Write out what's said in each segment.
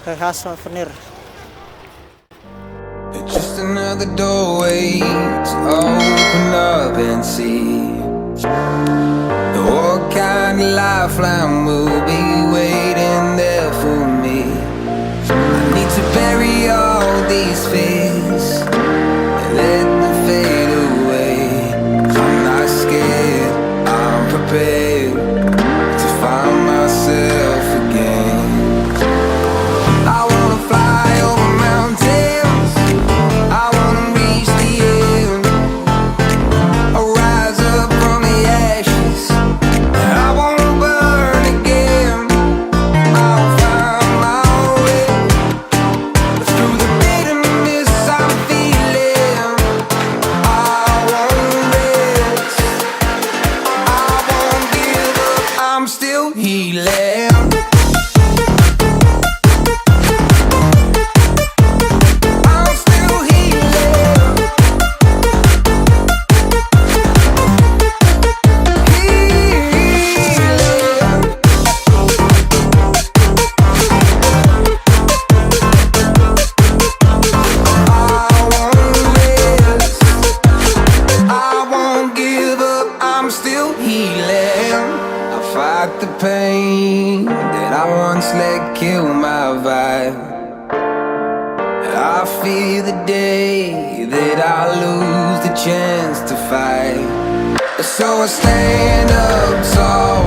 Heha souvenir. Just another doorway to open up and see what kind of lifeline will be waiting there for me. I need to bury all these fears and let them fade away. I'm not scared, I'm prepared to find myself again. I wanna fly over mountains, I wanna reach the end, I'll rise up from the ashes, I wanna burn again. I'll find my way through the bitterness I'm feeling. I won't rest, I won't give up, I'm still healing. The pain that I once let kill my vibe, I fear the day that I lose the chance to fight. So I stand up tall,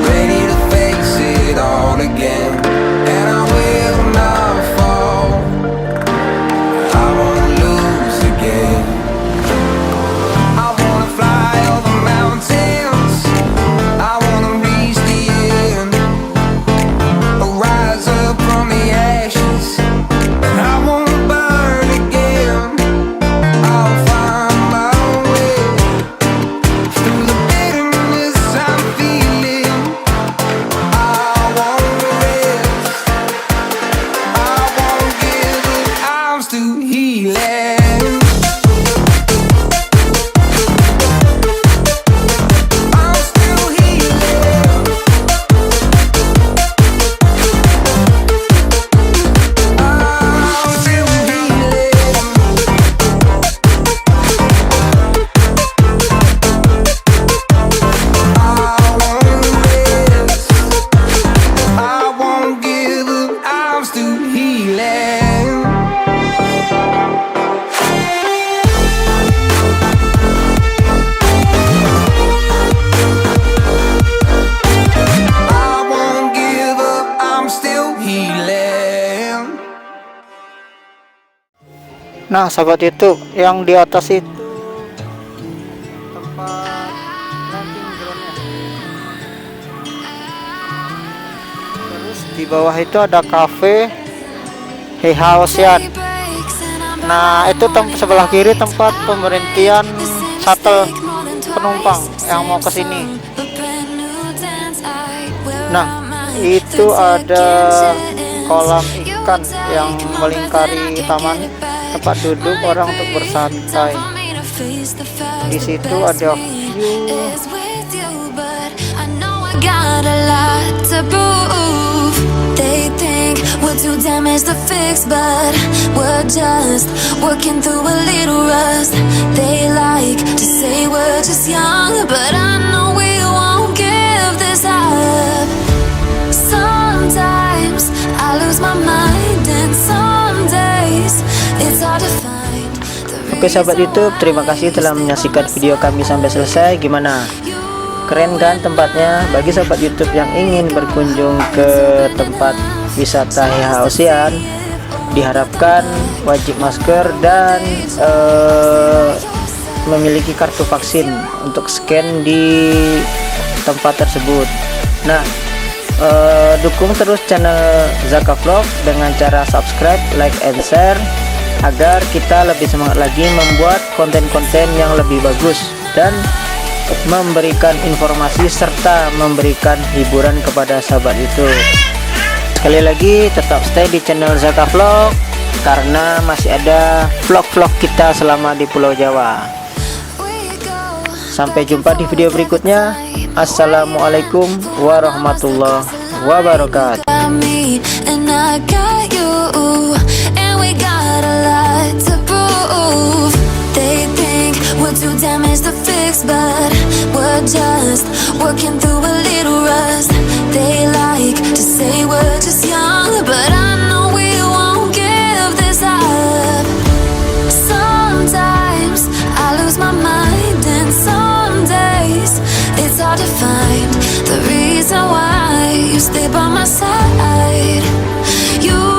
ready to face it all again, and I will not fall, I won't lose again. I wanna fly over mountains, I wanna reach the end, rise up from the ashes, and I won't burn again. I'll find my way through the bitterness I'm feeling. I won't rest, I won't give up, I'm still healing. Nah sahabat YouTube, yang di atas itu tempat glamping drone-nya. Terus di bawah itu ada cafe Heha Ocean. Nah itu sebelah kiri tempat pemberhentian shuttle penumpang yang mau ke sini. Nah itu ada kolam ikan yang melingkari taman, tempat duduk orang untuk bersantai. Di situ ada view. They think we're too damaged to fix, but we're just working through a little rust. They like to say we're just young, but I know we won't give this up. Sometimes I lose my mind, and some days it's hard to find. Oke sahabat YouTube, terima kasih telah menyaksikan video kami sampai selesai. Gimana? Keren kan tempatnya? Bagi sahabat YouTube yang ingin berkunjung ke tempat wisata Heha Ocean, diharapkan wajib masker dan memiliki kartu vaksin untuk scan di tempat tersebut. Nah, dukung terus channel Zaka Vlog dengan cara subscribe, like, and share agar kita lebih semangat lagi membuat konten-konten yang lebih bagus dan memberikan informasi serta memberikan hiburan kepada sahabat YouTube. Sekali lagi tetap stay di channel Zaka Vlog karena masih ada vlog-vlog kita selama di Pulau Jawa. Sampai jumpa di video berikutnya. Assalamualaikum warahmatullahi wabarakatuh. I got you, and we got a lot to prove. They think we're too damaged to fix, but we're just working through a little rust. They like to say we're just young, but I know we won't give this up. Sometimes I lose my mind, and some days it's hard to find the reason why you stay by my side. You